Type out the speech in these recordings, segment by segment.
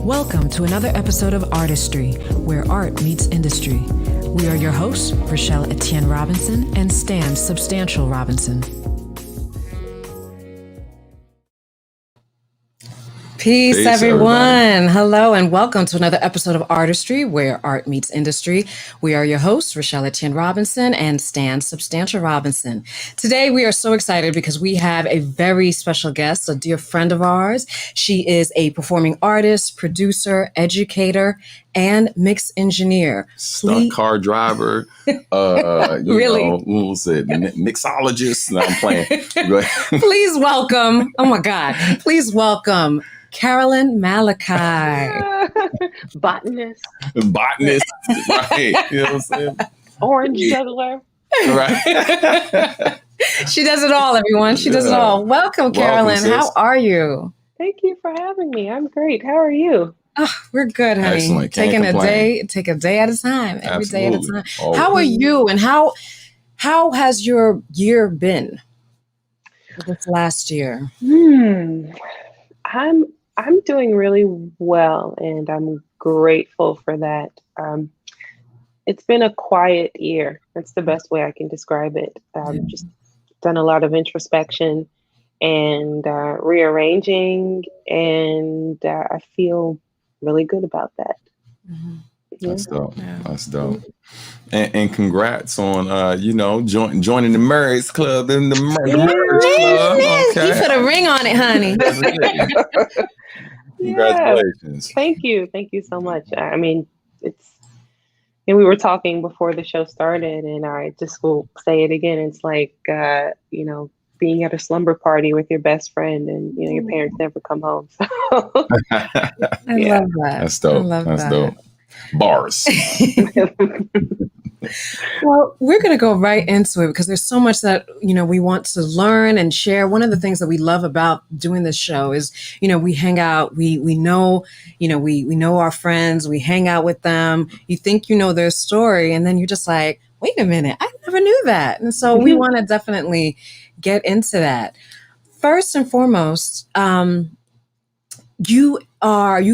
Welcome to another episode of ARTdustry, where art meets industry. We are your hosts, Rachelle Etienne-Robinson and Stan Substantial Robinson. Peace, everyone. Everybody. Hello, and welcome to another episode of ARTdustry, where art meets industry. We are your hosts, Rachelle Etienne-Robinson and Stan Substantial Robinson. Today, we are so excited because we have a very special guest, a dear friend of ours. She is a performing artist, producer, educator, and mix engineer. Stunt car driver. Really? What was it? Mixologist. No, I'm playing. Please welcome, oh my God, please welcome Carolyn Malachi. Botanist. Right. You know what I'm saying? Orange juggler. Right. She does it all, everyone. She does it all. Welcome, Carolyn. How are you? Thank you for having me. I'm great. How are you? Oh, we're good, honey. Excellent. Take a day at a time. Every day at a time. Always. How are you, and how has your year been this last year? I'm doing really well, and I'm grateful for that. It's been a quiet year. That's the best way I can describe it. Just done a lot of introspection and rearranging, and I feel really good about that. Mm-hmm. Yeah. That's dope. Yeah. That's dope. And congrats on joining the Murray's Club in the Murray's Club. Okay. You put a ring on it, honey. Congratulations. Thank you so much. I mean, and we were talking before the show started, and I just will say it again. It's like being at a slumber party with your best friend, and your parents never come home. So. I love that. That's dope. That's dope. Bars. Well, we're going to go right into it because there's so much that, we want to learn and share. One of the things that we love about doing this show is, we hang out, we know, we know our friends, we hang out with them. You think you know their story, and then you're just like, wait a minute, I never knew that. And so we want to definitely get into that. First and foremost, you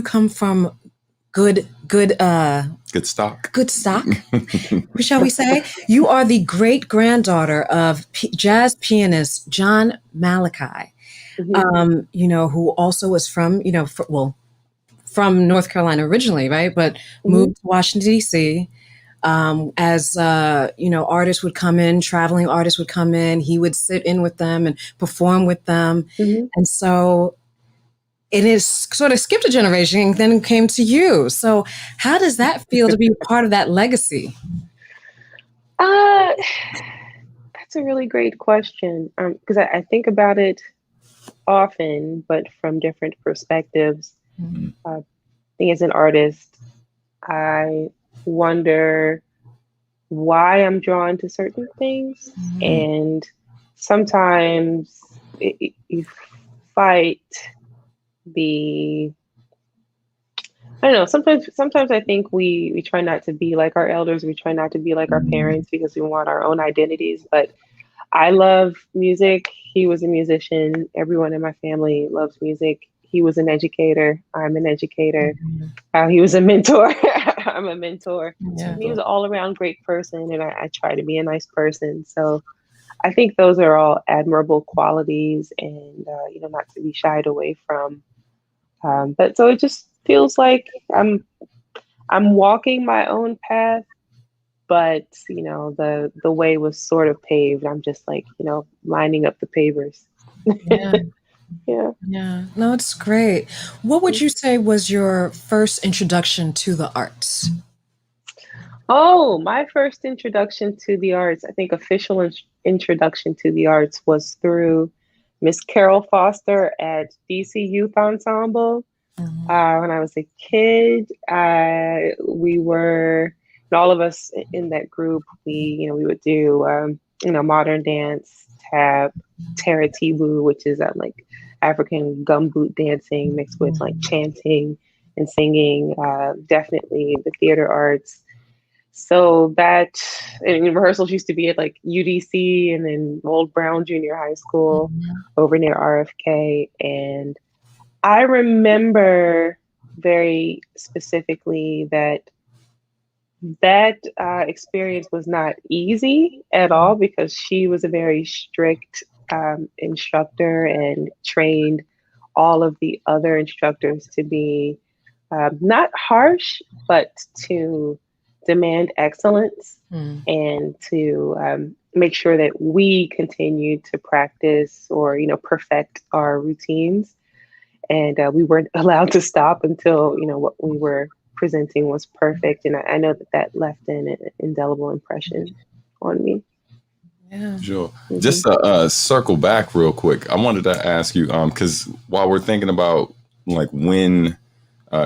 come from good stock. Good stock, shall we say? You are the great granddaughter of jazz pianist John Malachi, who also was from, from North Carolina originally, right? But moved to Washington, D.C. As artists would come in, traveling artists would come in, he would sit in with them and perform with them. Mm-hmm. And so it is sort of skipped a generation and then came to you. So how does that feel to be part of that legacy? That's a really great question. Because I think about it often, but from different perspectives. Mm-hmm. I think as an artist, I wonder why I'm drawn to certain things. Mm-hmm. And sometimes you fight sometimes I think we try not to be like our elders. We try not to be like our parents because we want our own identities. But I love music. He was a musician. Everyone in my family loves music. He was an educator. I'm an educator. He was a mentor. I'm a mentor. Yeah. He was an all-around great person, and I try to be a nice person. So I think those are all admirable qualities, and not to be shied away from. But so it just feels like I'm walking my own path, but the way was sort of paved. I'm just like lining up the pavers. Yeah. No, it's great. What would you say was your first introduction to the arts? Oh, my first introduction to the arts, I think official introduction to the arts was through Miss Carol Foster at DC Youth Ensemble. Mm-hmm. When I was a kid, we were, and all of us in that group, we would do, modern dance, tap, taratibu, which is like African gumboot dancing mixed with like chanting and singing, definitely the theater arts. So that, and rehearsals used to be at like UDC and then Old Brown Junior High School over near RFK. And I remember very specifically that experience was not easy at all, because she was a very strict instructor and trained all of the other instructors to be not harsh, but to demand excellence and to make sure that we continue to practice or, perfect our routines. And we weren't allowed to stop until, what we were presenting was perfect. And I know that left an indelible impression on me. Yeah. Sure. Just to circle back real quick, I wanted to ask you, because while we're thinking about like when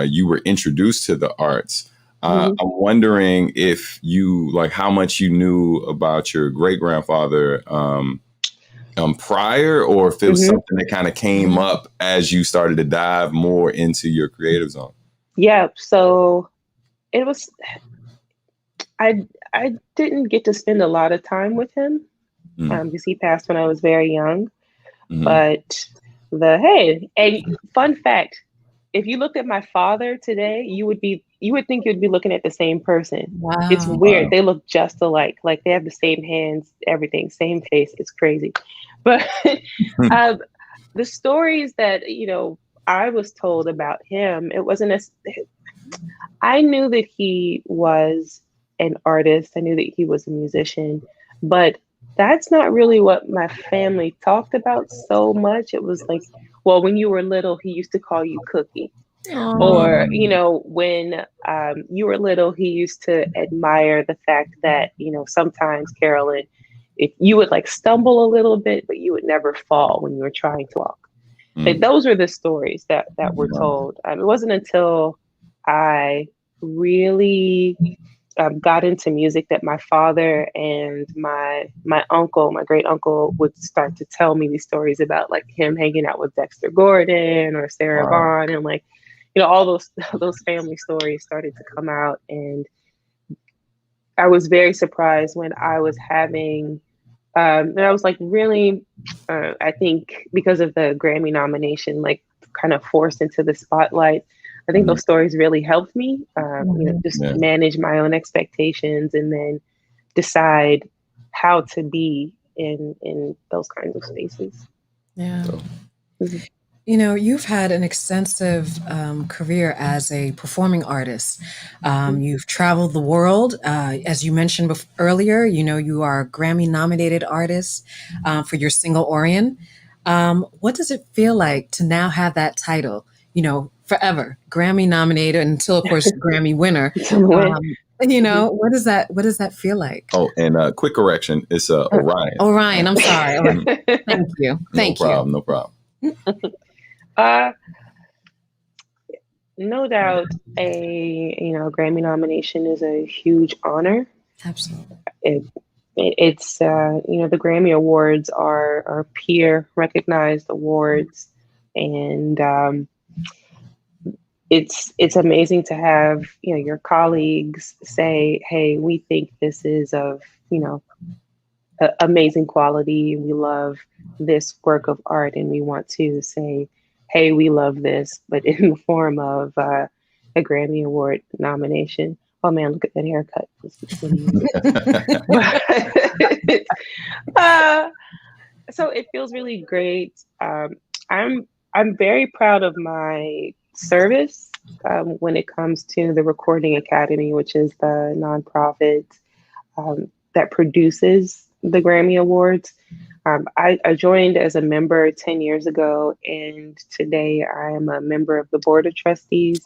you were introduced to the arts, I'm wondering if you how much you knew about your great grandfather prior, or if it was something that kind of came up as you started to dive more into your creative zone. Yeah. So it was. I didn't get to spend a lot of time with him because he passed when I was very young. But and fun fact, if you looked at my father today, you would think you'd be looking at the same person. Wow. It's weird. Wow. They look just alike. Like they have the same hands, everything, same face. It's crazy. But the stories that, I was told about him, it wasn't I knew that he was an artist. I knew that he was a musician, but that's not really what my family talked about so much. It was like, well, when you were little, he used to call you Cookie. Aww. Or, when you were little, he used to admire the fact that, sometimes, Carolyn, if you would stumble a little bit, but you would never fall when you were trying to walk. Like, those are the stories that were told. It wasn't until I really got into music that my father and my uncle, my great uncle, would start to tell me these stories about him hanging out with Dexter Gordon or Sarah Vaughan, and all those family stories started to come out. And I was very surprised when I was having and I was really I think because of the Grammy nomination, kind of forced into the spotlight. I think those stories really helped me, manage my own expectations and then decide how to be in those kinds of spaces. Yeah. You've had an extensive career as a performing artist. You've traveled the world. As you mentioned earlier, you are a Grammy-nominated artist for your single Orion. What does it feel like to now have that title? Forever Grammy nominated until, of course, Grammy winner. What does that feel like? Oh, and quick correction, it's Orion. Orion, I'm sorry. Thank you. No problem. No doubt a Grammy nomination is a huge honor. Absolutely. It's the Grammy Awards are peer recognized awards, and it's amazing to have your colleagues say, hey, we think this is of amazing quality, we love this work of art, and we want to say, hey, we love this, but in the form of a Grammy Award nomination. Oh man, look at that haircut. So it feels really great. I'm very proud of my service when it comes to the Recording Academy, which is the nonprofit that produces the Grammy Awards. I joined as a member 10 years ago, and today I am a member of the board of trustees.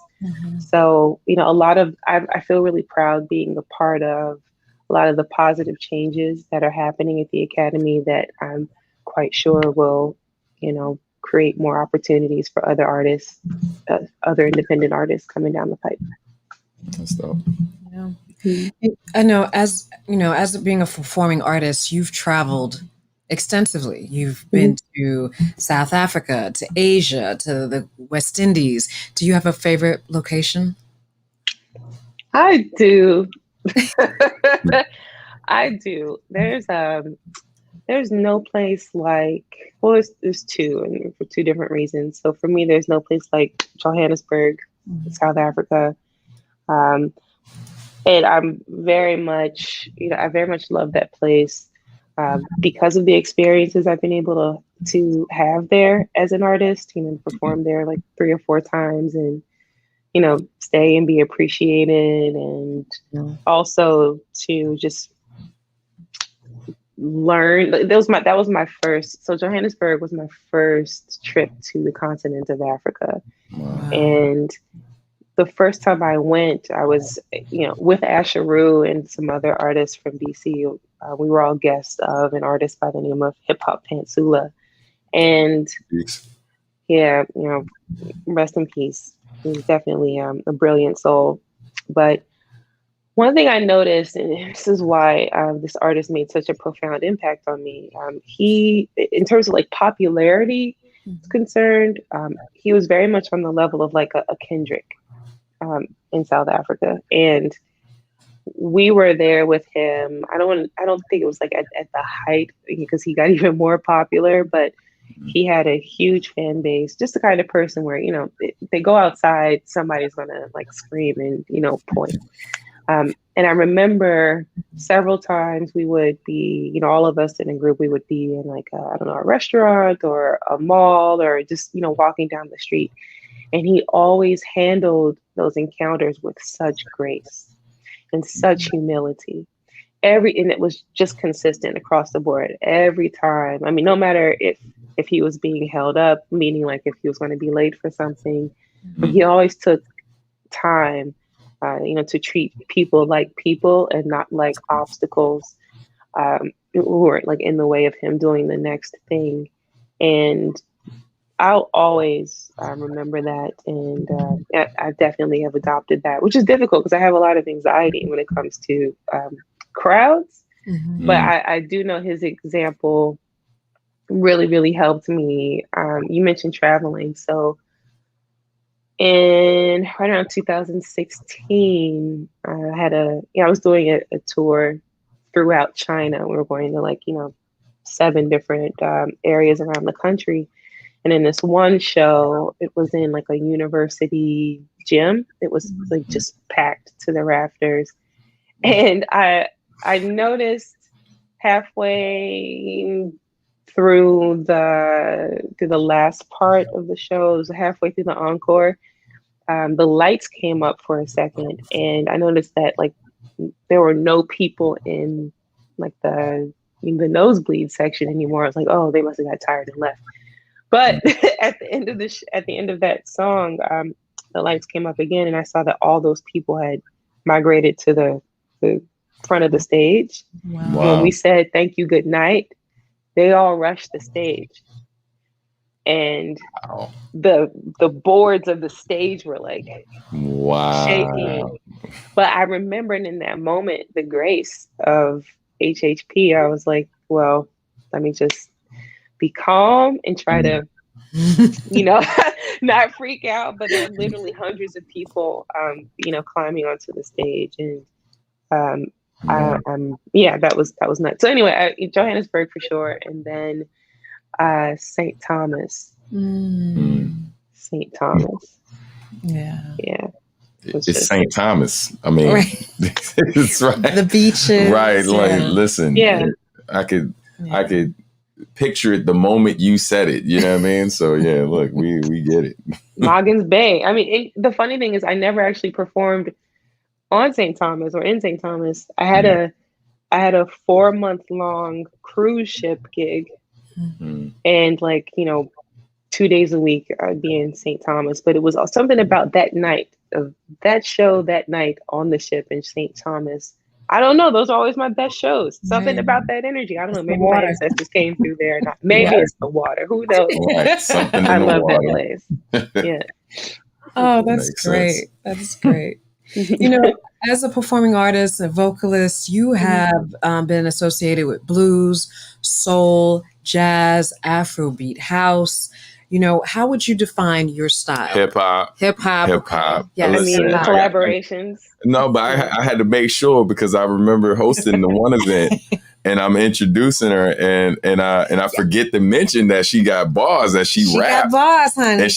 So, I feel really proud being a part of a lot of the positive changes that are happening at the Academy that I'm quite sure will, create more opportunities for other artists, other independent artists coming down the pipe. That's dope. Yeah. I know, as being a performing artist, you've traveled extensively. You've been to South Africa, to Asia, to the West Indies. Do you have a favorite location? I do. I do. There's no place there's two, and for two different reasons. So for me, there's no place like Johannesburg. South Africa. And I'm very much, I very much love that place because of the experiences I've been able to have there as an artist, perform there like 3 or 4 times and, stay and be appreciated. And also to just learn. That was my first. So Johannesburg was my first trip to the continent of Africa. Wow. And the first time I went, I was, with Asheru and some other artists from DC. We were all guests of an artist by the name of Hip Hop Pantsula. And yeah, rest in peace. He's definitely a brilliant soul. But one thing I noticed, and this is why this artist made such a profound impact on me, he, in terms of like popularity is concerned, he was very much on the level of like a Kendrick. In South Africa, and we were there with him. I don't think it was like at the height because he got even more popular, but he had a huge fan base. Just the kind of person where they go outside, somebody's gonna like scream and point. And I remember several times we would be, all of us in a group, we would be in like a restaurant or a mall or just walking down the street. And he always handled those encounters with such grace and such humility. And it was just consistent across the board every time. I mean, no matter if he was being held up, meaning like if he was going to be late for something, he always took time, to treat people like people and not like obstacles who were like in the way of him doing the next thing. And I'll always remember that, and I definitely have adopted that, which is difficult because I have a lot of anxiety when it comes to crowds. But I do know his example really, really helped me. You mentioned traveling, so right around 2016, I was doing a tour throughout China. We were going to 7 different areas around the country. And in this one show, it was in like a university gym. It was like just packed to the rafters. And I noticed halfway through the last part of the show, it was halfway through the encore, the lights came up for a second. And I noticed that like there were no people in like the nosebleed section anymore. I was like, oh, they must have got tired and left. But at the end of that song, the lights came up again, and I saw that all those people had migrated to the front of the stage. Wow. When we said thank you, good night, they all rushed the stage, and the boards of the stage were like shaking. But I remembered in that moment the grace of HHP. I was like, well, let me just be calm and try to, not freak out. But there are literally hundreds of people, climbing onto the stage, and that was nuts. So anyway, Johannesburg for sure, and then St. Thomas. St. Thomas. Yeah. It's St. Thomas. I mean, right. It's right. The beaches. Right. Like, listen, I could picture it the moment you said it. You know what I mean? So yeah, look, we get it. Morgan's Bay. I mean, the funny thing is I never actually performed on St. Thomas or in St. Thomas. I had a 4-month-long cruise ship gig. And 2 days a week I'd be in St. Thomas, but it was something about that night of that show that night on the ship in St. Thomas. I don't know. Those are always my best shows. Something about that energy. I don't know. Maybe my ancestors came through there. Maybe it's the water. Who knows? Right. Something I love water. that place. Yeah. Oh, that's great. That's great. As a performing artist, a vocalist, you have been associated with blues, soul, jazz, Afrobeat, house. How would you define your style? Hip hop. Yes. I mean, collaborations. No, but I had to make sure because I remember hosting the one event and I'm introducing her, and I forget to mention that she got bars, that she rapped. Got bars, honey. And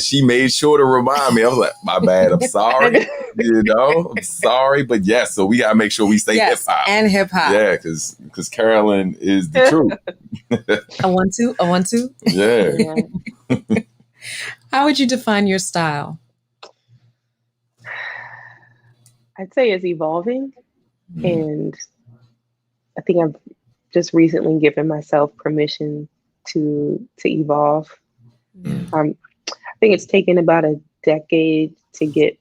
she made sure to remind me. I was like, my bad, I'm sorry. I'm sorry. But yes, so we gotta make sure we stay hip hop. And hip hop. Yeah, because Carolyn is the truth. A 1-2. Yeah. How would you define your style? I'd say it's evolving. And I think I've just recently given myself permission to evolve. I think it's taken about a decade to get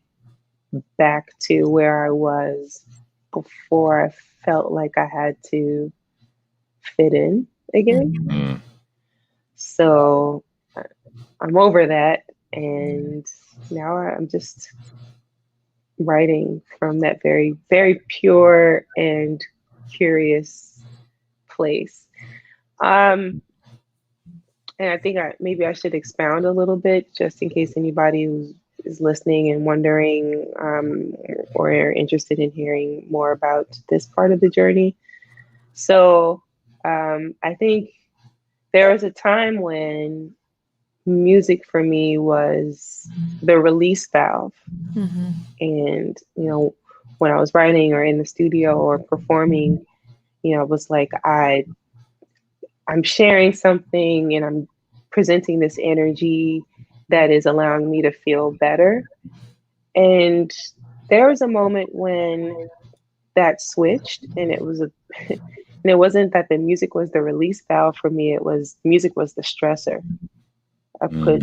back to where I was before I felt like I had to fit in again. So I'm over that, and now I'm just writing from that very, very pure and curious place. And I think maybe I should expound a little bit, just in case anybody who is listening and wondering or are interested in hearing more about this part of the journey. So I think there was a time when music for me was the release valve. And, when I was writing or in the studio or performing, it was like I'm sharing something and I'm presenting this energy that is allowing me to feel better. And there was a moment when that switched, and it wasn't that the music was the release valve for me. Music was the stressor. I put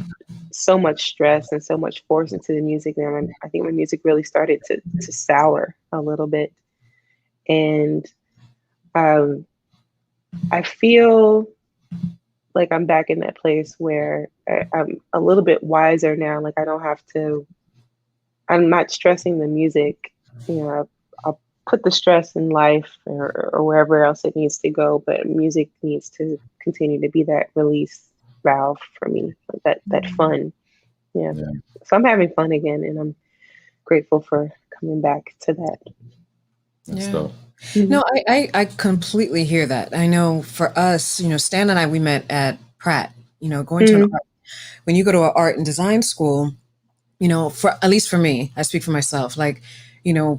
so much stress and so much force into the music. And I think my music really started to sour a little bit. And I feel like I'm back in that place where I'm a little bit wiser now. Like I'm not stressing the music. I'll put the stress in life or wherever else it needs to go, but music needs to continue to be that release valve for me, like that fun. Yeah. So I'm having fun again, and I'm grateful for coming back to that. No, I completely hear that. I know for us, Stan and I, we met at Pratt, going to an art, when you go to an art and design school, for at least for me, I speak for myself, like,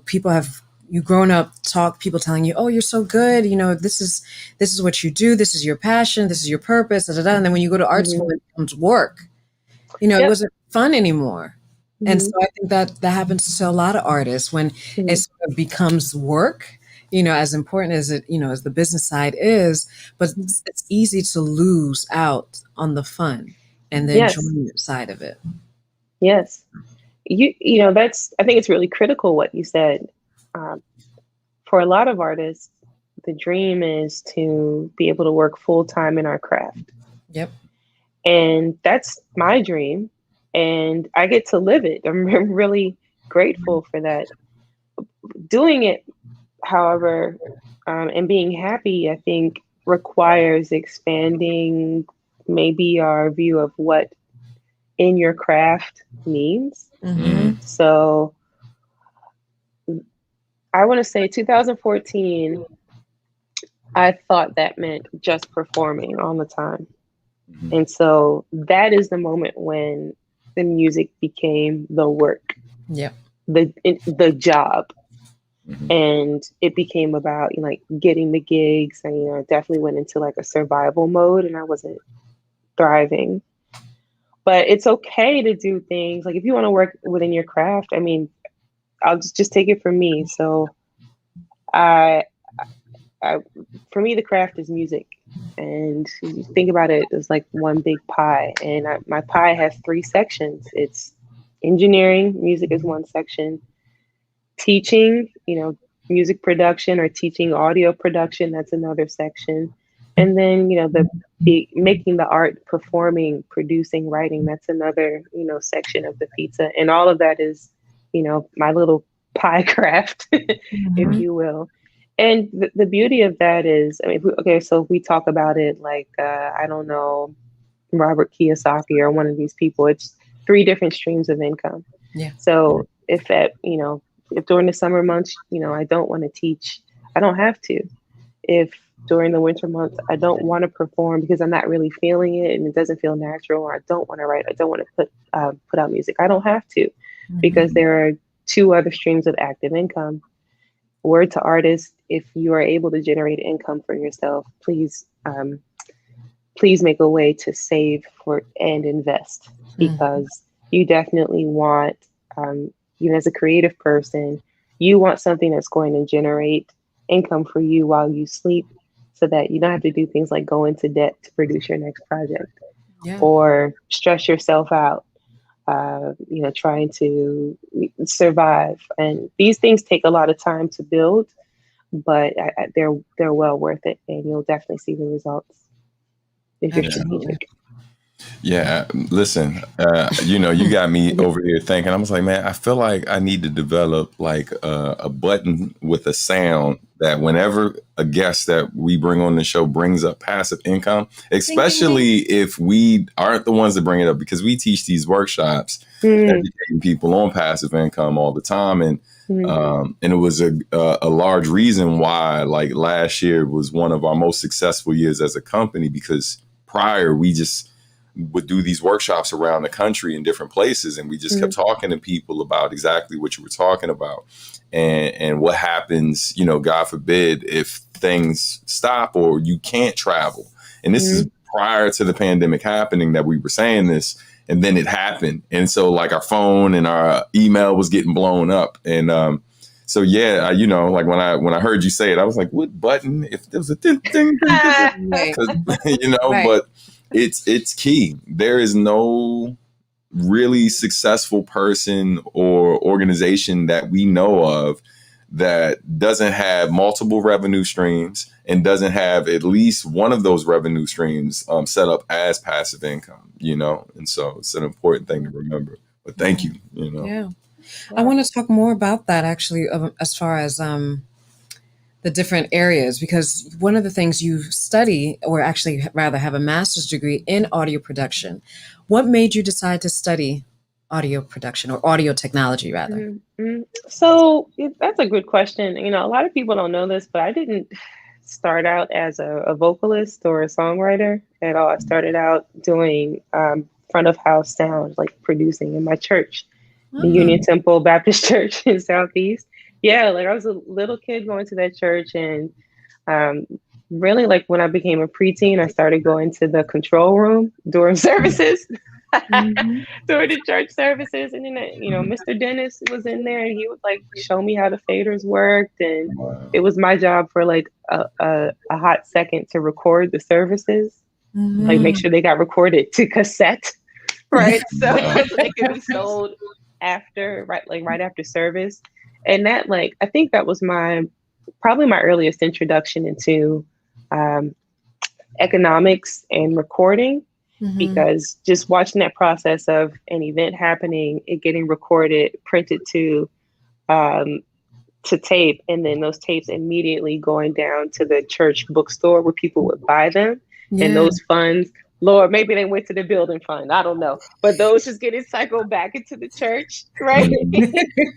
people have you grown up people telling you, oh, you're so good. This is what you do. This is your passion. This is your purpose. Da, da, da. And then when you go to art school, it becomes work. It wasn't fun anymore. And so I think that happens to a lot of artists when it sort of becomes work, as important as it, as the business side is, but it's easy to lose out on the fun and the enjoyment side of it. Yes. I think it's really critical what you said. For a lot of artists, the dream is to be able to work full time in our craft. Yep. And that's my dream, and I get to live it. I'm really grateful for that. Doing it, however, and being happy, I think, requires expanding maybe our view of what in your craft means. So I want to say 2014, I thought that meant just performing all the time. And so that is the moment when the music became the work, the job. And it became about getting the gigs. And I definitely went into like a survival mode, and I wasn't thriving. But it's okay to do things like if you want to work within your craft. I mean, I'll just take it from me. So for me, the craft is music. And you think about it, it's like one big pie. And my pie has 3 sections. It's engineering, music is one section. Teaching, music production or teaching audio production, that's another section. And then, making the art, performing, producing, writing, that's another, section of the pizza. And all of that is, my little pie craft, if you will. And the beauty of that is, so if we talk about it like, I don't know, Robert Kiyosaki or one of these people, it's 3 different streams of income. Yeah. So if during the summer months, I don't want to teach, I don't have to. If during the winter months, I don't want to perform because I'm not really feeling it and it doesn't feel natural, or I don't want to write. I don't want to put out music. I don't have to, because there are two other streams of active income. Word to artists: if you are able to generate income for yourself, please make a way to save for and invest, because you definitely want, as a creative person, you want something that's going to generate income for you while you sleep, so that you don't have to do things like go into debt to produce your next project, or stress yourself out, trying to survive. And these things take a lot of time to build, but they're well worth it, and you'll definitely see the results if you're strategic. Yeah, listen, you got me over here thinking. I was like, man, I feel like I need to develop like a button with a sound that whenever a guest that we bring on the show brings up passive income, especially if we aren't the ones that bring it up, because we teach these workshops educating people on passive income all the time. And it was a large reason why, like, last year was one of our most successful years as a company, because prior we just would do these workshops around the country in different places, and we just kept talking to people about exactly what you were talking about, and what happens, God forbid, if things stop or you can't travel. And this is prior to the pandemic happening that we were saying this, and then it happened, and so like our phone and our email was getting blown up. And so yeah, like when I heard you say it, I was like, what button? If there was a ding, but it's key. There is no really successful person or organization that we know of that doesn't have multiple revenue streams and doesn't have at least one of those revenue streams set up as passive income, and so it's an important thing to remember. But thank you. Yeah. I want to talk more about that, actually, as far as the different areas, because one of the things you study, or actually rather have a master's degree in audio production. What made you decide to study audio production, or audio technology rather? So that's a good question. A lot of people don't know this, but I didn't start out as a vocalist or a songwriter at all. I started out doing front of house sound, like producing in my church, the Union Temple Baptist Church in Southeast. Yeah, like I was a little kid going to that church, and really, like when I became a preteen, I started going to the control room during services, during the church services, and then Mr. Dennis was in there, and he would like show me how the faders worked, and it was my job for like a hot second to record the services, like make sure they got recorded to cassette, right? So they could be sold after, right after service. And that, like, I think that was probably my earliest introduction into economics and recording, because just watching that process of an event happening, it getting recorded, printed to tape, and then those tapes immediately going down to the church bookstore where people would buy them, and those funds, Lord, maybe they went to the building fund, I don't know, but those just getting cycled back into the church, right?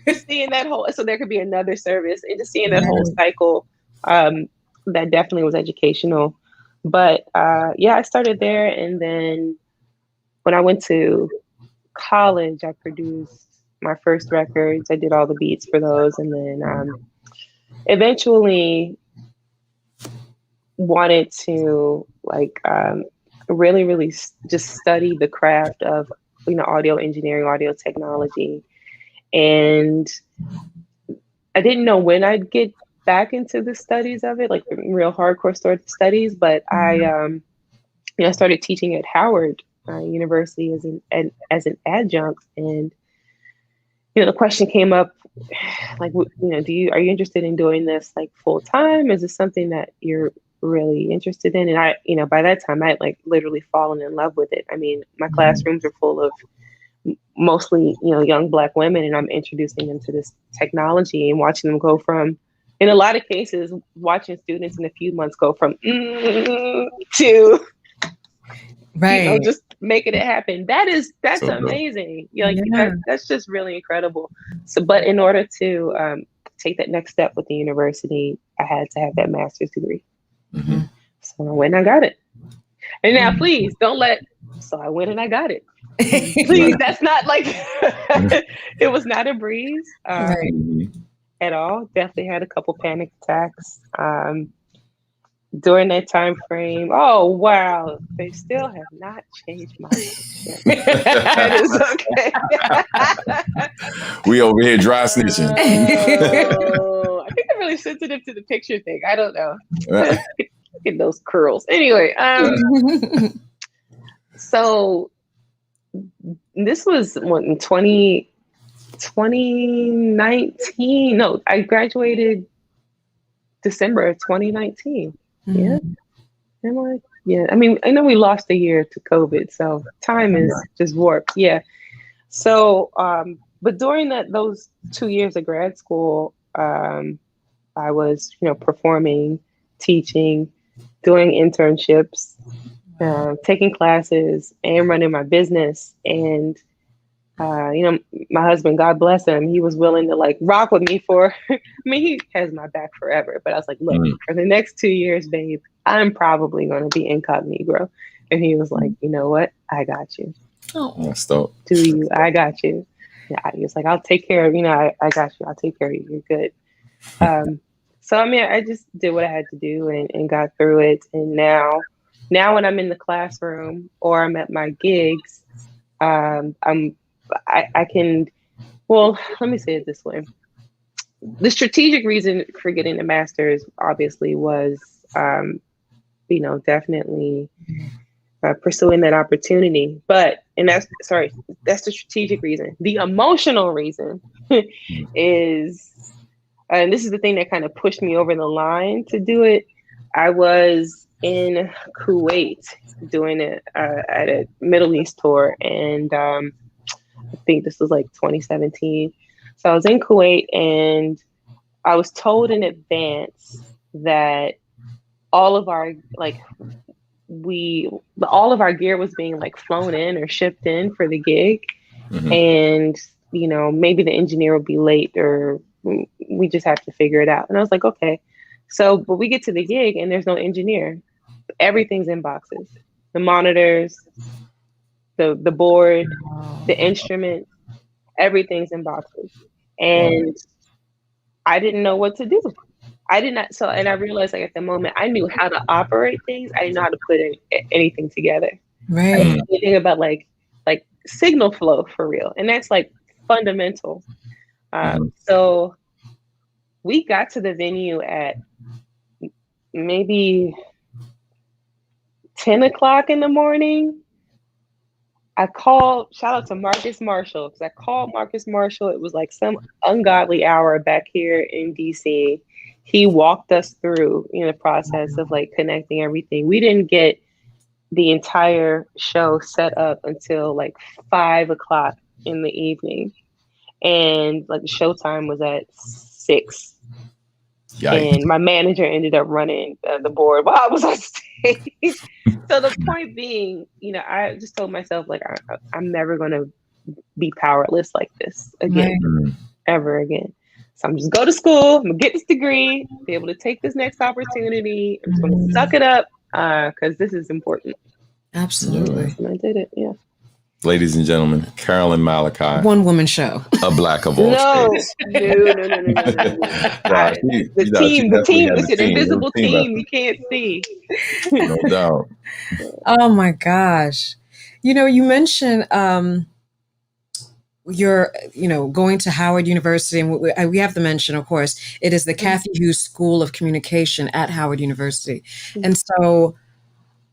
Just seeing that whole, so there could be another service, and just seeing that whole cycle, that definitely was educational. But I started there, and then when I went to college, I produced my first records. I did all the beats for those, and then eventually wanted to really, really just study the craft of, audio engineering, audio technology. And I didn't know when I'd get back into the studies of it, like the real hardcore studies. But I started teaching at Howard University as an adjunct. And, the question came up, like, are you interested in doing this like full time? Is this something that you're really interested in? And I, by that time, I had like literally fallen in love with it. I mean, my classrooms are full of mostly, young Black women, and I'm introducing them to this technology and watching them go from, in a lot of cases, watching students in a few months go from to, right, just making it happen. That's so amazing. Cool. That's just really incredible. So, but in order to take that next step with the university, I had to have that master's degree. Mm-hmm. So I went and I got it. And now, please don't let. So I went and I got it. Please, that's not like. It was not a breeze at all. Definitely had a couple panic attacks during that time frame. Oh wow, they still have not changed my picture. That is okay. We over here dry snitching. I think I'm really sensitive to the picture thing. I don't know. Look at those curls. Anyway, so this was what, in 2019. No, I graduated December of 2019. Yeah. Am I? Yeah. I mean, I know we lost a year to COVID, so time is just warped. Yeah. So, but during those 2 years of grad school, I was, performing, teaching, doing internships, taking classes, and running my business. And my husband, God bless him, he was willing to like rock with me for, I mean, he has my back forever, but I was like, look, for the next 2 years, babe, I'm probably going to be incognito. And he was like, you know what? I got you. Oh, that's dope. Do you? I got you. Yeah, he was like, I'll take care of, I got you. I'll take care of you. You're good. So, I mean, I just did what I had to do and got through it. And now when I'm in the classroom or I'm at my gigs, I can, well, let me say it this way. The strategic reason for getting the master's obviously was, definitely pursuing that opportunity. That's the strategic reason. The emotional reason is, and this is the thing that kind of pushed me over the line to do it. I was in Kuwait doing it at a Middle East tour, and I think this was like 2017. So I was in Kuwait, and I was told in advance that all of our all of our gear was being like flown in or shipped in for the gig, and maybe the engineer will be late, or we just have to figure it out. And I was like, okay. So, but we get to the gig and there's no engineer. Everything's in boxes. The monitors, the board, the instrument, everything's in boxes. And I didn't know what to do. I did not. So, and I realized like at the moment I knew how to operate things. I didn't know how to put anything together. Right. I didn't know anything about like signal flow for real. And that's like fundamental. So we got to the venue at maybe 10 o'clock in the morning. I called, shout out to Marcus Marshall, because I called Marcus Marshall. It was like some ungodly hour back here in DC. He walked us through the process of like connecting everything. We didn't get the entire show set up until like 5 o'clock in the evening. And like the showtime was at 6. Yikes. And my manager ended up running the board while I was on stage. So the point being, I just told myself like I'm never going to be powerless like this again, ever again. So I'm just go to school. I'm gonna get this degree, be able to take this next opportunity. I'm just going to suck it up because this is important. Absolutely. And I did it. Yeah. Ladies and gentlemen, Carolyn Malachi. One woman show. A black of all shades. No. The team, it's an invisible team you can't see. No doubt. Oh my gosh. You mentioned you're, going to Howard University, and we have to mention, of course, it is the Kathy Hughes School of Communication at Howard University. And so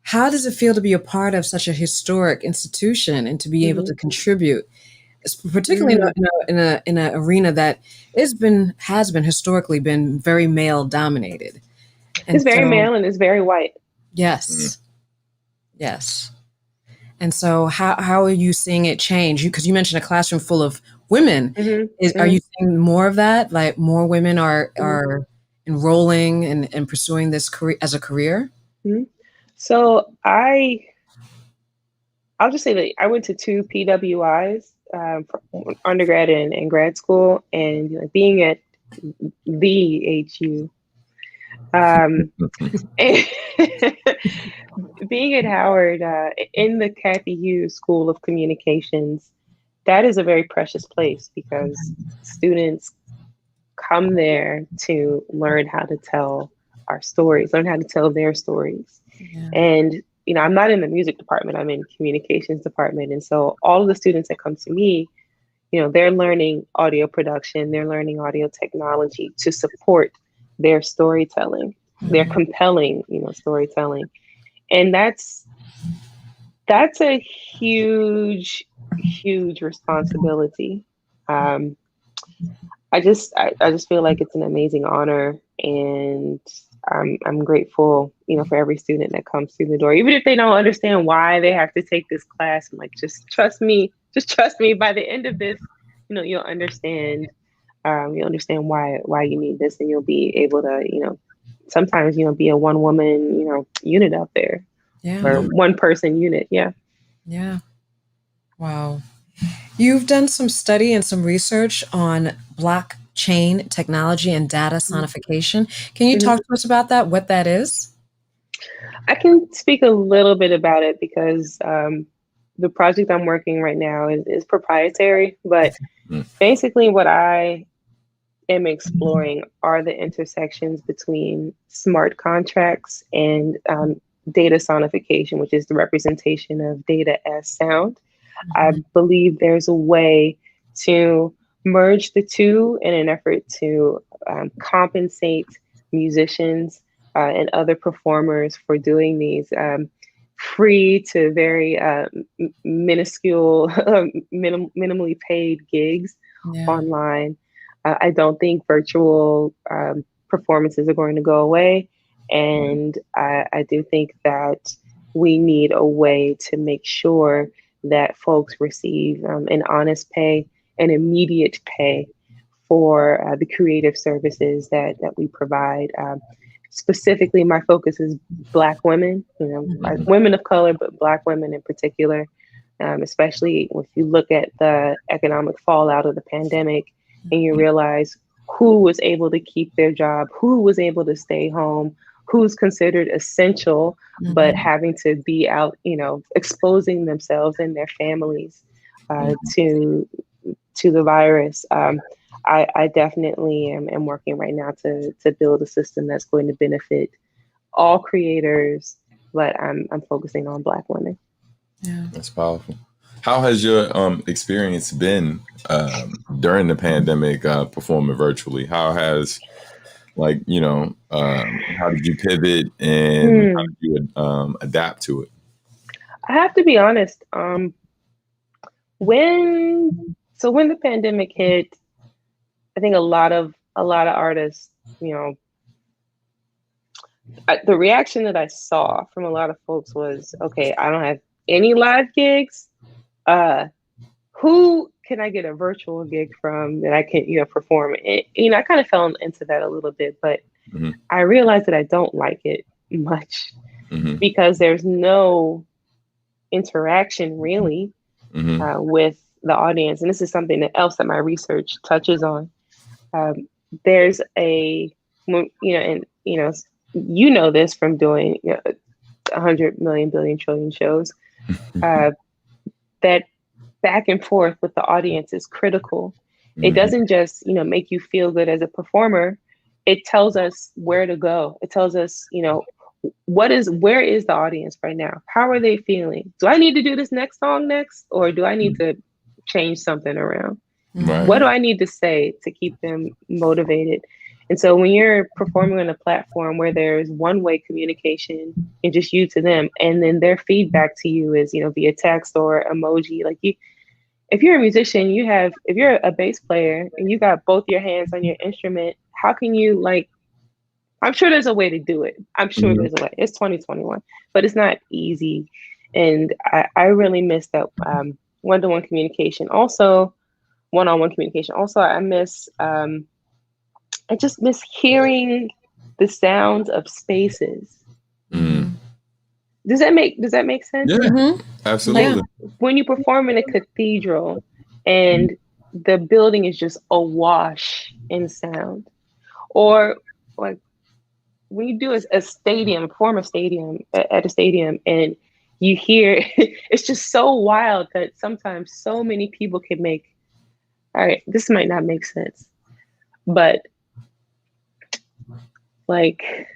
how does it feel to be a part of such a historic institution and to be able to contribute, particularly in an arena that has been historically been very male dominated? It's very male and it's very white. Yes. Yes. And so how are you seeing it change? Because you mentioned a classroom full of women. Are you seeing more of that? Like more women are enrolling and pursuing this career as a career? So I'll just say that I went to 2 PWIs for undergrad and grad school, and being at the HU, And being at Howard in the Kathy Hughes School of Communications, that is a very precious place because students come there to learn how to tell our stories, learn how to tell their stories. Yeah. And, I'm not in the music department, I'm in communications department. And so all of the students that come to me, they're learning audio production, they're learning audio technology to support their storytelling, their compelling, storytelling. And that's a huge, huge responsibility. I just feel like it's an amazing honor, and I'm grateful, for every student that comes through the door, even if they don't understand why they have to take this class. I'm like, just trust me. By the end of this, you'll understand. You'll understand why you need this, and you'll be able to, sometimes, be a one woman, unit out there, or one person unit. Yeah. Yeah. Wow. You've done some study and some research on blockchain technology and data sonification. Can you talk to us about that, what that is? I can speak a little bit about it because the project I'm working right now is proprietary, but basically what I am exploring are the intersections between smart contracts and data sonification, which is the representation of data as sound. I believe there's a way to merge the two in an effort to compensate musicians and other performers for doing these free to very minuscule, minimally paid gigs online. I don't think virtual performances are going to go away. And I do think that we need a way to make sure that folks receive an honest pay, an immediate pay for the creative services that we provide. Specifically, my focus is Black women, women of color, but Black women in particular, especially if you look at the economic fallout of the pandemic and you realize who was able to keep their job, who was able to stay home, who's considered essential, but having to be out, exposing themselves and their families to the virus. I definitely am working right now to build a system that's going to benefit all creators, but I'm focusing on Black women. Yeah, that's powerful. How has your experience been during the pandemic performing virtually? How has how did you pivot and how did you adapt to it? I have to be honest. When the pandemic hit, I think a lot of artists, the reaction that I saw from a lot of folks was, okay, I don't have any live gigs. Who can I get a virtual gig from that I can, perform? And, I kind of fell into that a little bit, but I realized that I don't like it much because there's no interaction really with the audience. And this is something else that my research touches on. There's this from doing 100 million, billion, trillion shows, that back and forth with the audience is critical. It doesn't just, make you feel good as a performer. It tells us where to go. It tells us, where is the audience right now? How are they feeling? Do I need to do this next song next? Or do I need to change something around? Right. What do I need to say to keep them motivated? And so when you're performing on a platform where there's one-way communication and just you to them, and then their feedback to you is, via text or emoji, if you're a musician, if you're a bass player and you got both your hands on your instrument, how can you I'm sure there's a way to do it. I'm sure there's a way. It's 2021, but it's not easy. And I really miss that one-to-one communication. Also, one-on-one communication. Also, I just miss hearing the sounds of spaces. Does that make sense? Yeah, absolutely. When you perform in a cathedral and the building is just awash in sound, or when you do a stadium, form a stadium at a stadium, and you hear, it's just so wild that sometimes so many people can make, all right, this might not make sense, but like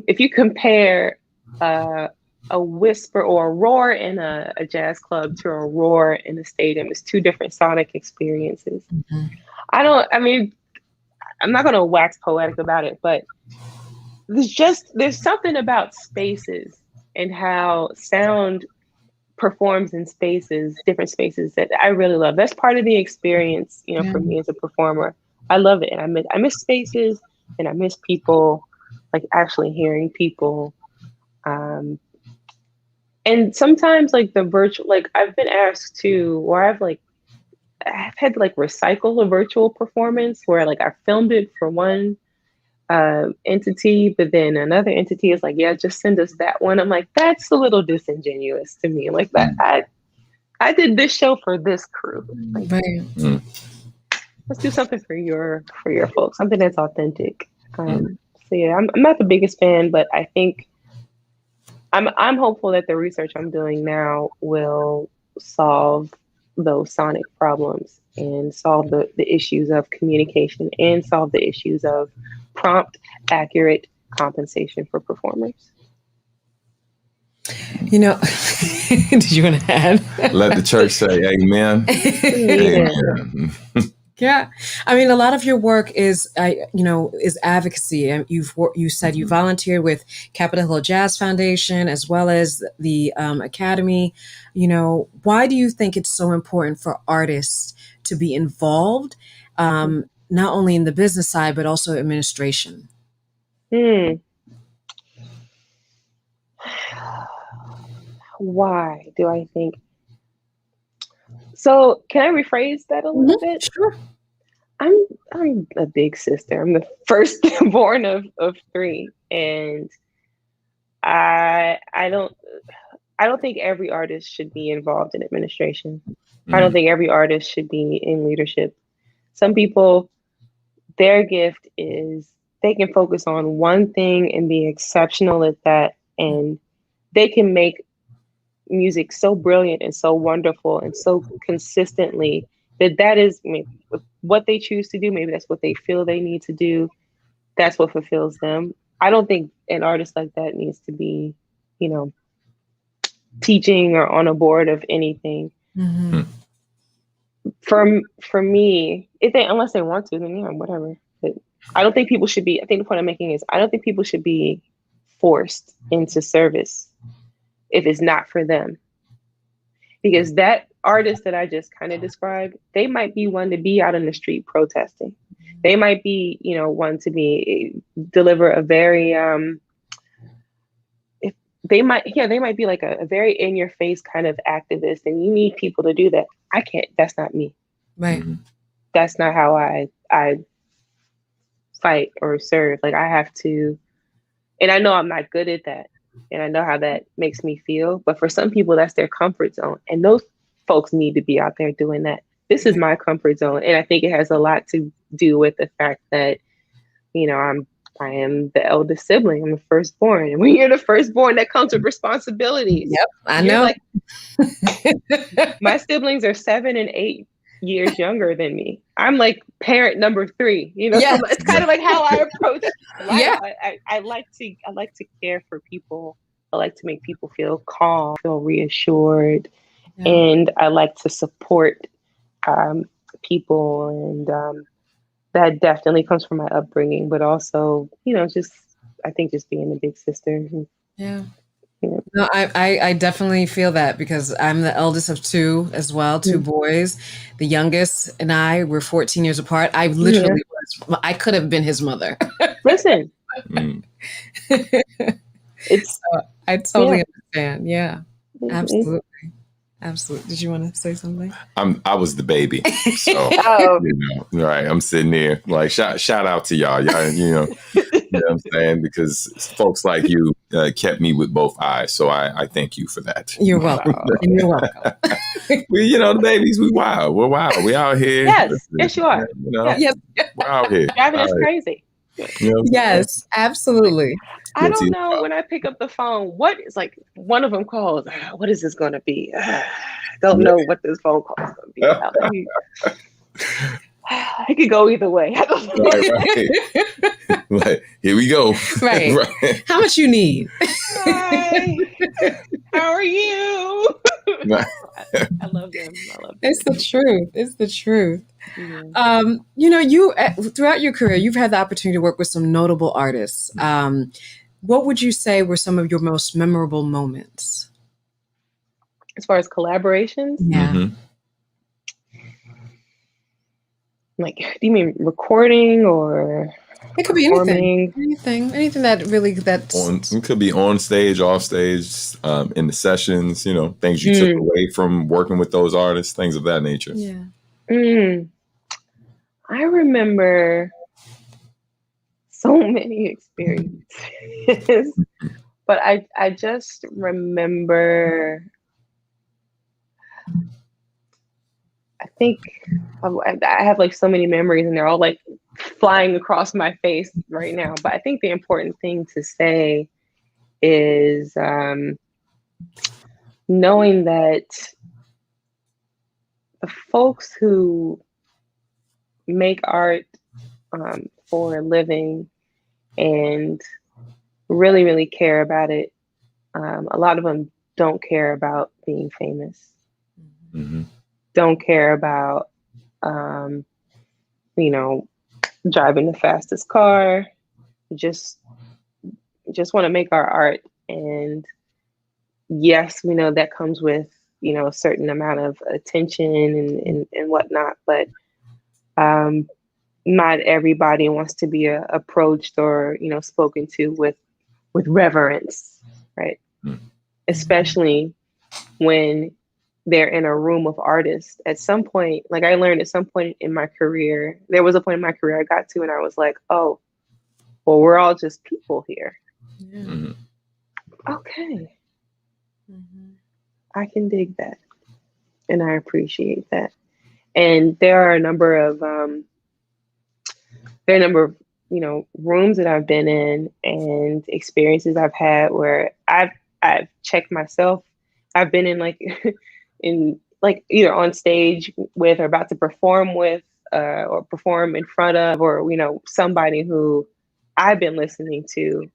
if you compare a whisper or a roar in a jazz club to a roar in a stadium, it's two different sonic experiences. Mm-hmm. I'm not going to wax poetic about it, but there's something about spaces and how sound performs in spaces, different spaces, that I really love. That's part of the experience, for me as a performer. I love it. And I miss spaces, and I miss people, like actually hearing people. And sometimes like the virtual, like I've been asked to, or I've had to like recycle a virtual performance where like I filmed it for one entity, but then another entity is like, yeah, just send us that one. I'm like, that's a little disingenuous to me. Like that, I did this show for this crew. Like, let's do something for your folks, something that's authentic. So yeah, I'm not the biggest fan, but I think I'm hopeful that the research I'm doing now will solve those sonic problems and solve the issues of communication and solve the issues of prompt, accurate compensation for performers. Did you want to add? Let the church say amen. Amen. Yeah. I mean, a lot of your work is advocacy. And you said you volunteered with Capitol Hill Jazz Foundation as well as the Academy. Why do you think it's so important for artists to be involved, not only in the business side, but also administration? Why do I think? So can I rephrase that a little bit? Sure. I'm a big sister. I'm the first born of three, and I don't think every artist should be involved in administration. I don't think every artist should be in leadership. Some people, their gift is they can focus on one thing and be exceptional at that, and they can make music so brilliant and so wonderful and so consistently that is what they choose to do. Maybe that's what they feel they need to do. That's what fulfills them. I don't think an artist like that needs to be, teaching or on a board of anything. Mm-hmm. For me, unless they want to, then whatever. But I don't think people should be. I think the point I'm making is I don't think people should be forced into service if it's not for them. Because that artist that I just kind of described, they might be one to be out in the street protesting. They might be, one to deliver a very, they might be like a very in your face kind of activist, and you need people to do that. I can't, that's not me. Right. That's not how I fight or serve. Like I have to, and I know I'm not good at that. And I know how that makes me feel. But for some people, that's their comfort zone. And those folks need to be out there doing that. This is my comfort zone. And I think it has a lot to do with the fact that, I am the eldest sibling. I'm the firstborn. And when you're the firstborn, that comes with responsibilities. Yep, I know. My siblings are 7 and 8 years younger than me. I'm like parent number 3. Yes. So it's kind of like how I approach life. Yeah. I like to care for people. I like to make people feel calm, feel reassured, and I like to support people, and that definitely comes from my upbringing. But also, I think just being a big sister. Yeah. No, I definitely feel that because I'm the eldest of 2 as well, 2 boys. The youngest and I were 14 years apart. I literally I could have been his mother. Listen. I totally understand. Yeah, absolutely. Absolutely. Did you want to say something? I was the baby. So, right. I'm sitting there like, shout out to y'all. Y'all, you know what I'm saying? Because folks like you kept me with both eyes. So I thank you for that. You're welcome. You're welcome. We, the babies, we wild. We're wild. We out here. Yes. Yes, you are. Yes. We're out here. Driving us crazy. Yes, absolutely. I don't know when I pick up the phone, what is like one of them calls, what is this going to be? Don't know what this phone call is going to be about. It could go either way. Right. Like, here we go. Right. Right. How much you need? Hi. How are you? I love them. It's the truth. It's the truth. Yeah. You throughout your career, you've had the opportunity to work with some notable artists. What would you say were some of your most memorable moments? As far as collaborations? Yeah. Mm-hmm. Like, do you mean recording or it could be anything that really it could be on stage, off stage, in the sessions, things you took away from working with those artists, things of that nature. Yeah. I remember so many experiences, but I just remember, I think I have like so many memories and they're all like flying across my face right now. But I think the important thing to say is knowing that the folks who make art for a living and really, really care about it, a lot of them don't care about being famous. Mm-hmm. Don't care about, driving the fastest car. Just want to make our art. And yes, we know that comes with, a certain amount of attention and whatnot, but not everybody wants to be approached or, spoken to with reverence, right? Mm-hmm. Especially when they're in a room of artists. At some point, like I learned at some point in my career, there was a point in my career I got to and I was like, oh, well, we're all just people here. Yeah. Mm-hmm. Okay. Mm-hmm. I can dig that. And I appreciate that. And there are a number of rooms that I've been in and experiences I've had where I've checked myself. I've been in either on stage with or about to perform with or perform in front of, or, somebody who I've been listening to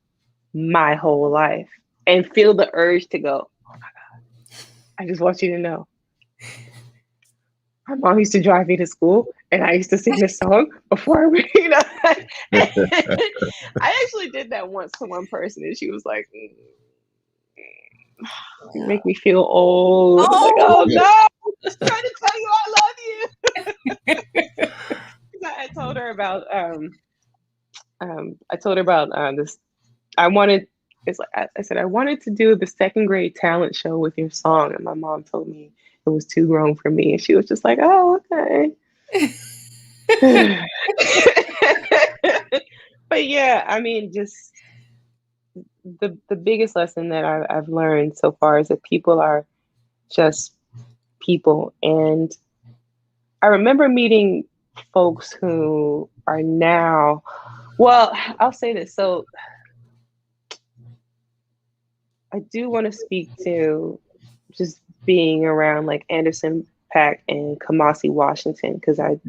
my whole life and feel the urge to go, oh my God, I just want you to know. My mom used to drive me to school and I used to sing this song before we, I actually did that once to one person and she was like, you make me feel old. Oh, like, oh no, I'm just trying to tell you I love you. I told her about this. I said, I wanted to do the second grade talent show with your song. And my mom told me it was too grown for me. And she was just like, oh, okay. But yeah, I mean, just the biggest lesson that I've learned so far is that people are just people. And I remember meeting folks who are now, well, I'll say this. So I do want to speak to just being around like Anderson .Paak and Kamasi Washington, because I,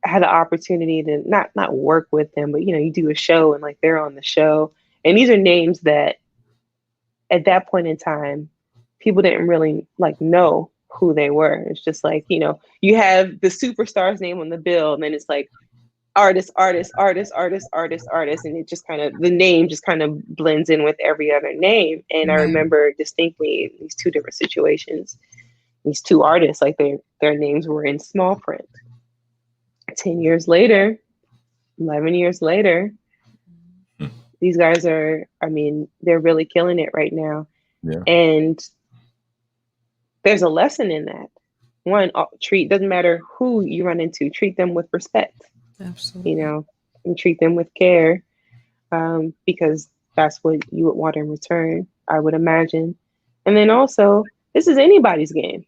had the opportunity to not work with them, but, you do a show and like they're on the show. And these are names that at that point in time, people didn't really like know who they were. It's just like, you have the superstar's name on the bill and then it's like artist, and it just kind of, the name just kind of blends in with every other name. And I remember distinctly these two different situations, these two artists, like their names were in small print. 10 years later, 11 years later, these guys are, they're really killing it right now. Yeah. And there's a lesson in that. One, doesn't matter who you run into, treat them with respect. Absolutely. And treat them with care, because that's what you would want in return, I would imagine. And then also, this is anybody's game.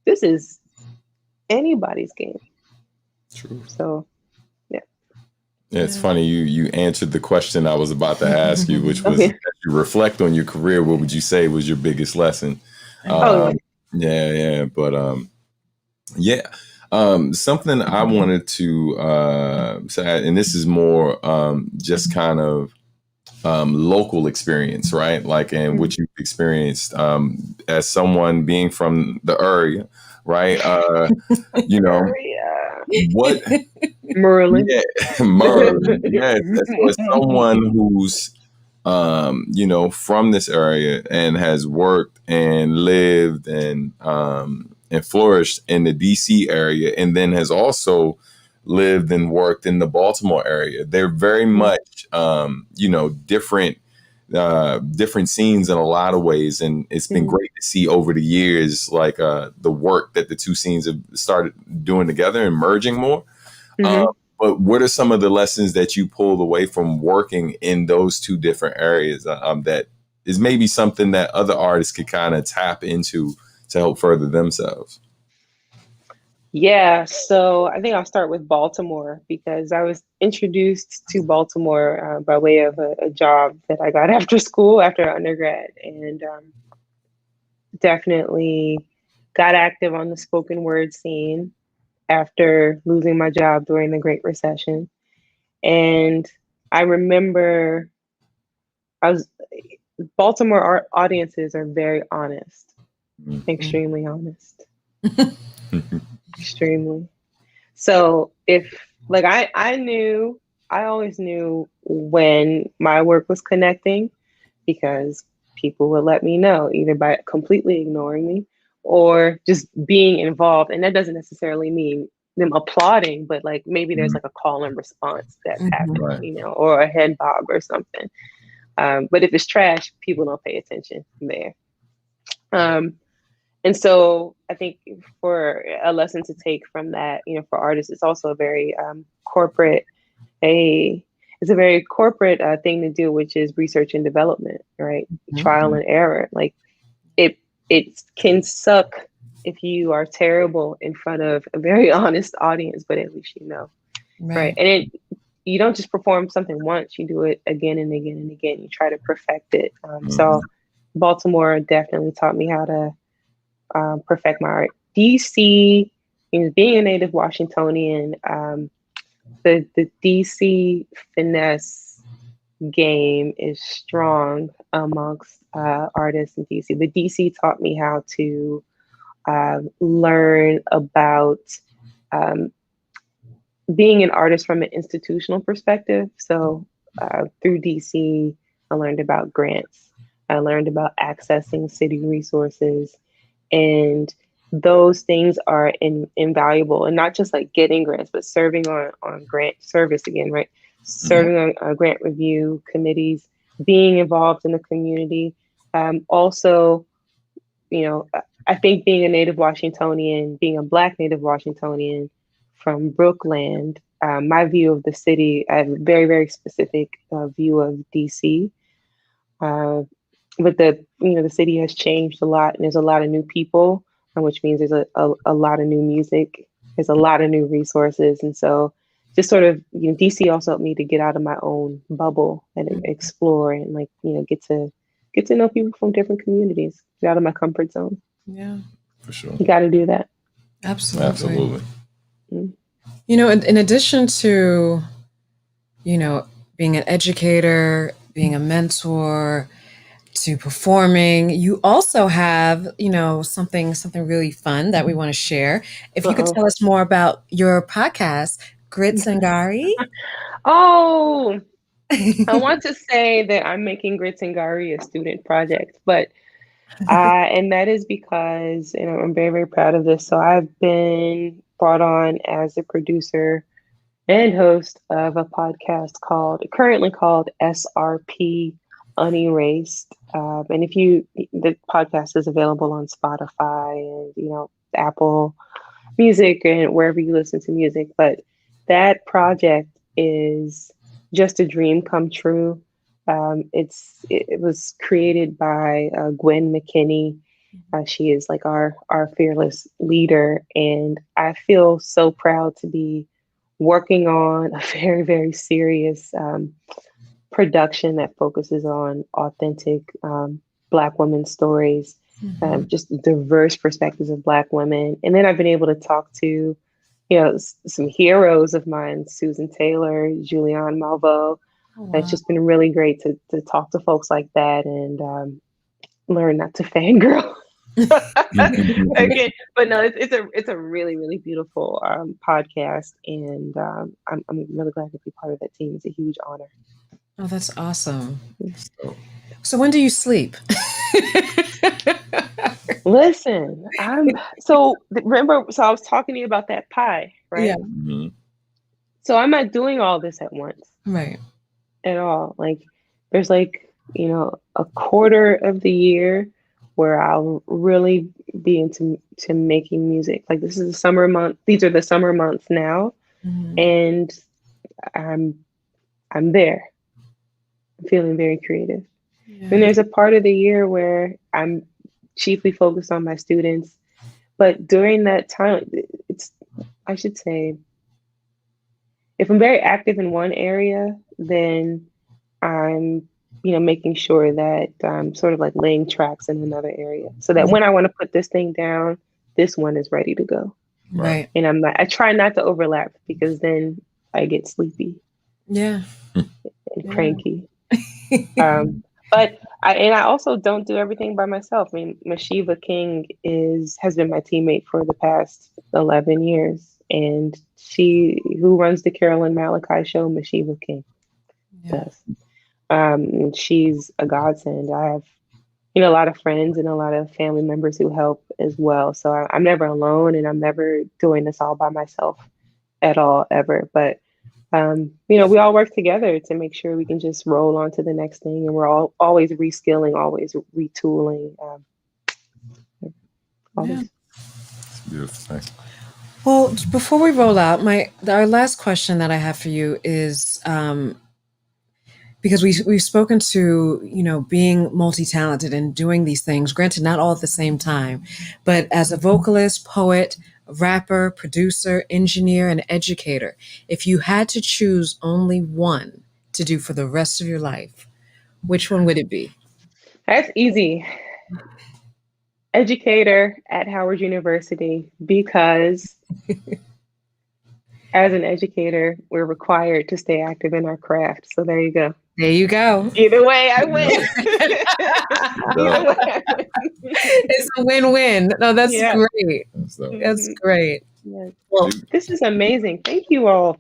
This is anybody's game. True. So It's funny you answered the question I was about to ask you, which was, Okay. as you reflect on your career, what would you say was your biggest lesson? But something I wanted to say, and this is more just kind of local experience, right? Like, and what you've experienced as someone being from the area, right? What Merlin. Merlin. Yes. So as someone who's from this area and has worked and lived and flourished in the DC area, and then has also lived and worked in the Baltimore area. They're very much different scenes in a lot of ways, and it's been great to see over the years, like the work that the two scenes have started doing together and merging more. But what are some of the lessons that you pulled away from working in those two different areas that is maybe something that other artists could kind of tap into to help further themselves? Yeah, so I think I'll start with Baltimore, because I was introduced to Baltimore by way of a job that I got after school, after undergrad, and definitely got active on the spoken word scene after losing my job during the Great Recession. And I remember Baltimore audiences are very honest, extremely honest. Extremely. So if I always knew when my work was connecting, because people would let me know either by completely ignoring me or just being involved. And that doesn't necessarily mean them applauding, but like maybe there's like a call and response that's happening, or a head bob or something. But if it's trash, people don't pay attention there. And so I think for a lesson to take from that, for artists, it's also a very corporate thing to do, which is research and development, right? Trial and error. Like it can suck if you are terrible in front of a very honest audience, but at least right? And you don't just perform something once; you do it again and again and again. You try to perfect it. So Baltimore definitely taught me how to perfect my art. DC, being a native Washingtonian, the DC finesse game is strong amongst artists in DC. But DC taught me how to learn about being an artist from an institutional perspective. So through DC, I learned about grants. I learned about accessing city resources. And those things are invaluable, and not just like getting grants, but serving on grant service again, right? Serving on grant review committees, being involved in the community. Also, I think being a native Washingtonian, being a Black native Washingtonian from Brookland, my view of the city, I have a very, very specific view of DC. But the city has changed a lot, and there's a lot of new people, which means there's a lot of new music. There's a lot of new resources. And so just sort of, DC also helped me to get out of my own bubble and explore and get to know people from different communities, get out of my comfort zone. Yeah, for sure. You got to do that. Absolutely. In addition to, being an educator, being a mentor, to performing, you also have, something really fun that we want to share. If you could tell us more about your podcast, Grits and Gari. Oh, I want to say that I'm making Grits and Gari a student project, but and that is because, I'm very, very proud of this. So I've been brought on as a producer and host of a podcast currently called SRP Unerased. And the podcast is available on Spotify and, Apple Music and wherever you listen to music. But that project is just a dream come true. It was created by Gwen McKinney. She is like our fearless leader. And I feel so proud to be working on a very, very serious production that focuses on authentic Black women's stories, just diverse perspectives of Black women. And then I've been able to talk to, some heroes of mine, Susan Taylor, Julianne Malveaux. Oh, wow. It's just been really great to talk to folks like that and learn not to fangirl. Again, but no, it's a really, really beautiful podcast, and I'm really glad to be part of that team. It's a huge honor. Oh, that's awesome. So when do you sleep? Listen, remember, I was talking to you about that pie, right? Yeah. Mm-hmm. So I'm not doing all this at once. Right. At all. Like there's a quarter of the year where I'll really be into making music. Like this is the summer month. These are the summer months now. Mm-hmm. And I'm there. I'm feeling very creative. Yeah. And there's a part of the year where I'm chiefly focused on my students. But during that time, I should say, if I'm very active in one area, then I'm, making sure that I'm sort of like laying tracks in another area so that when I want to put this thing down, this one is ready to go. Right. And I try not to overlap because then I get sleepy. Yeah. And cranky. But I also don't do everything by myself. I mean, Mashiva King has been my teammate for the past 11 years. And who runs the Carolyn Malachi show, Mashiva King does. And she's a godsend. I have, a lot of friends and a lot of family members who help as well. So I'm never alone, and I'm never doing this all by myself at all, ever. But, we all work together to make sure we can just roll on to the next thing. And we're always reskilling, always retooling. Always. It's beautiful. Well, before we roll out, our last question that I have for you is, because we've spoken to, being multi-talented and doing these things, granted, not all at the same time, but as a vocalist, poet, rapper, producer, engineer, and educator, if you had to choose only one to do for the rest of your life, which one would it be? That's easy. Educator at Howard University, because as an educator, we're required to stay active in our craft. So there you go. There you go. Either way, I win. It's a win-win. No, that's great. That's great. Yeah. Well, this is amazing. Thank you all.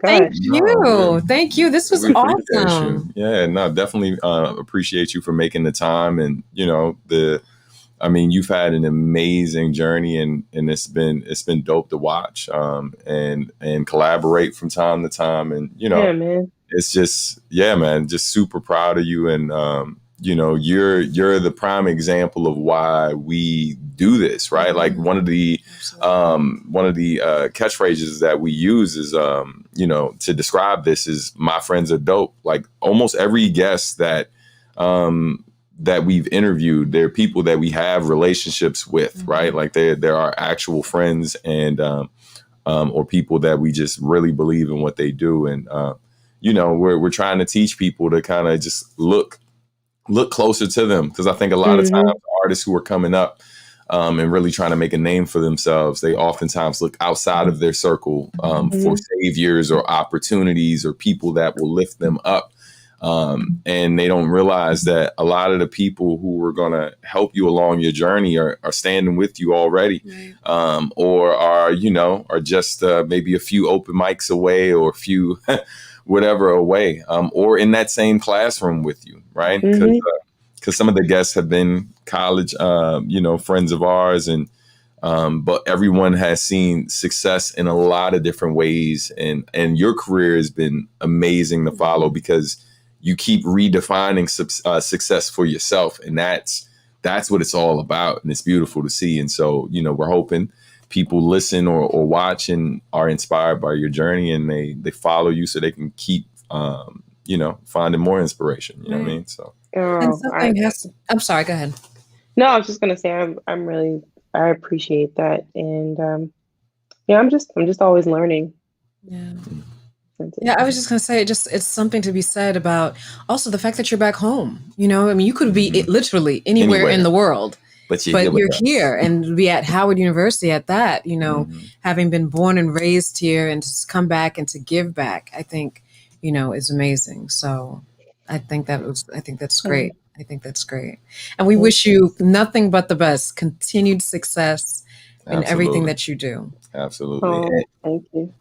Thank you. No, thank you. This was awesome. Yeah, no, definitely appreciate you for making the time. And, you've had an amazing journey, and it's been dope to watch and collaborate from time to time. And, yeah, man. It's just, man, just super proud of you. And, you're the prime example of why we do this, right? Like one of the catchphrases that we use is, to describe this is "my friends are dope." Like almost every guest that we've interviewed, they're people that we have relationships with, right? Like they're our actual friends and, or people that we just really believe in what they do. And, we're trying to teach people to kind of just look closer to them. Cause I think a lot of times artists who are coming up, and really trying to make a name for themselves, they oftentimes look outside of their circle, for saviors or opportunities or people that will lift them up. And they don't realize that a lot of the people who are going to help you along your journey are standing with you already, or are just maybe a few open mics away or a few whatever away, or in that same classroom with you, right? Because some of the guests have been college, friends of ours, and but everyone has seen success in a lot of different ways, and your career has been amazing to follow because you keep redefining success for yourself. And that's what it's all about. And it's beautiful to see. And so, we're hoping people listen or watch and are inspired by your journey, and they follow you so they can keep, finding more inspiration. You know what I mean? So. I'm sorry, go ahead. No, I was just going to say, I appreciate that. And, I'm just always learning. Yeah. Yeah, I was just going to say, it's something to be said about also the fact that you're back home. You know, I mean, you could be literally anywhere in the world, but you're here and be at Howard University at that, you know, having been born and raised here and to come back and to give back, I think, you know, is amazing. So I think that's great. I think that's great. And we wish you nothing but the best, continued success in everything that you do. Absolutely. Oh, thank you.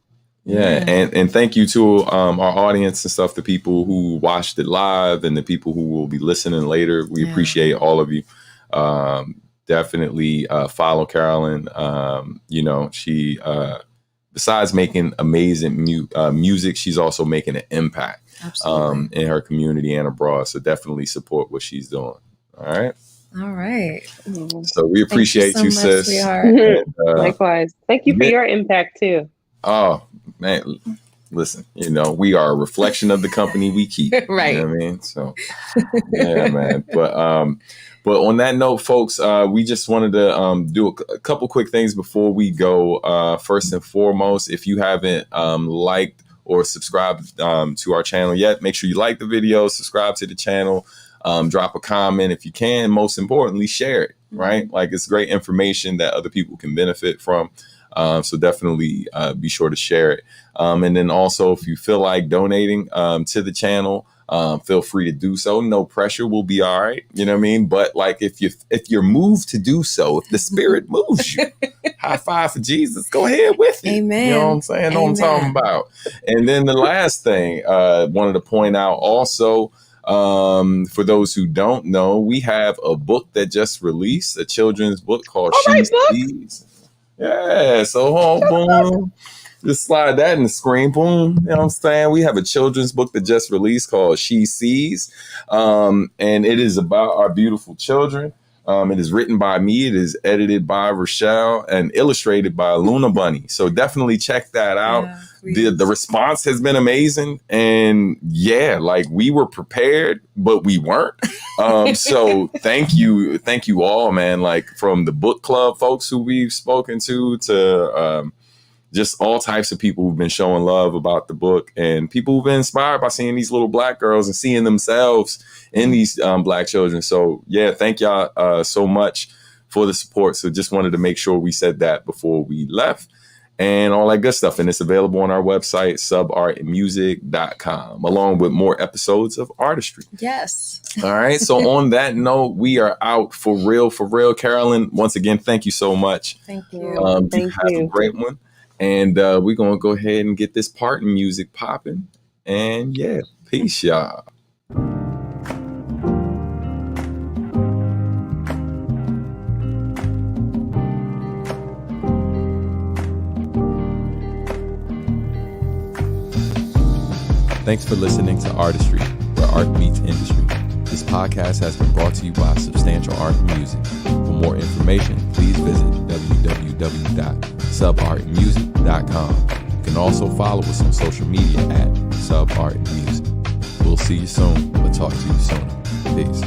Yeah, and thank you to our audience and stuff, the people who watched it live and the people who will be listening later. We appreciate all of you. Definitely follow Carolyn. You know, she, besides making amazing music, she's also making an impact in her community and abroad. So definitely support what she's doing. All right. All right. So we appreciate you, sis. Sweetheart. And, likewise. Thank you for your impact too. Oh, man, listen, you know, we are a reflection of the company we keep. Right. You know what I mean? So, yeah, man. But on that note, folks, we just wanted to do a couple quick things before we go. First and foremost, if you haven't liked or subscribed to our channel yet, make sure you like the video, subscribe to the channel, drop a comment if you can. Most importantly, share it, right? Like, it's great information that other people can benefit from. So definitely be sure to share it. And then also, if you feel like donating to the channel, feel free to do so. No pressure. We'll be all right. You know what I mean? But like, if you're moved to do so, if the spirit moves you, high five for Jesus, go ahead with it. Amen. You know what I'm saying? Know what I'm talking about. And then the last thing wanted to point out also, for those who don't know, we have a book that just released, a children's book called She Sees. Yeah, so boom, just slide that in the screen, boom. You know what I'm saying? We have a children's book that just released called She Sees, and it is about our beautiful children. It is written by me. It is edited by Rachelle and illustrated by Luna Bunny. So definitely check that out. The response has been amazing. And yeah, like, we were prepared, but we weren't. So thank you all, man. Like, from the book club folks who we've spoken to just all types of people who've been showing love about the book, and people who've been inspired by seeing these little Black girls and seeing themselves in these Black children. So yeah, thank y'all so much for the support. So just wanted to make sure we said that before we left and all that good stuff. And it's available on our website, subartmusic.com, along with more episodes of Artistry. Yes. All right. So on that note, we are out for real. Carolyn, once again, thank you so much. Thank you. Thank have you. a great one. And we're going to go ahead and get this part in music popping. And yeah, peace, y'all. Thanks for listening to Artistry, where art meets industry. This podcast has been brought to you by Substantial Art and Music. For more information, please visit www.subartmusic.com. You can also follow us on social media at subartmusic. We'll see you soon. We'll talk to you soon. Peace.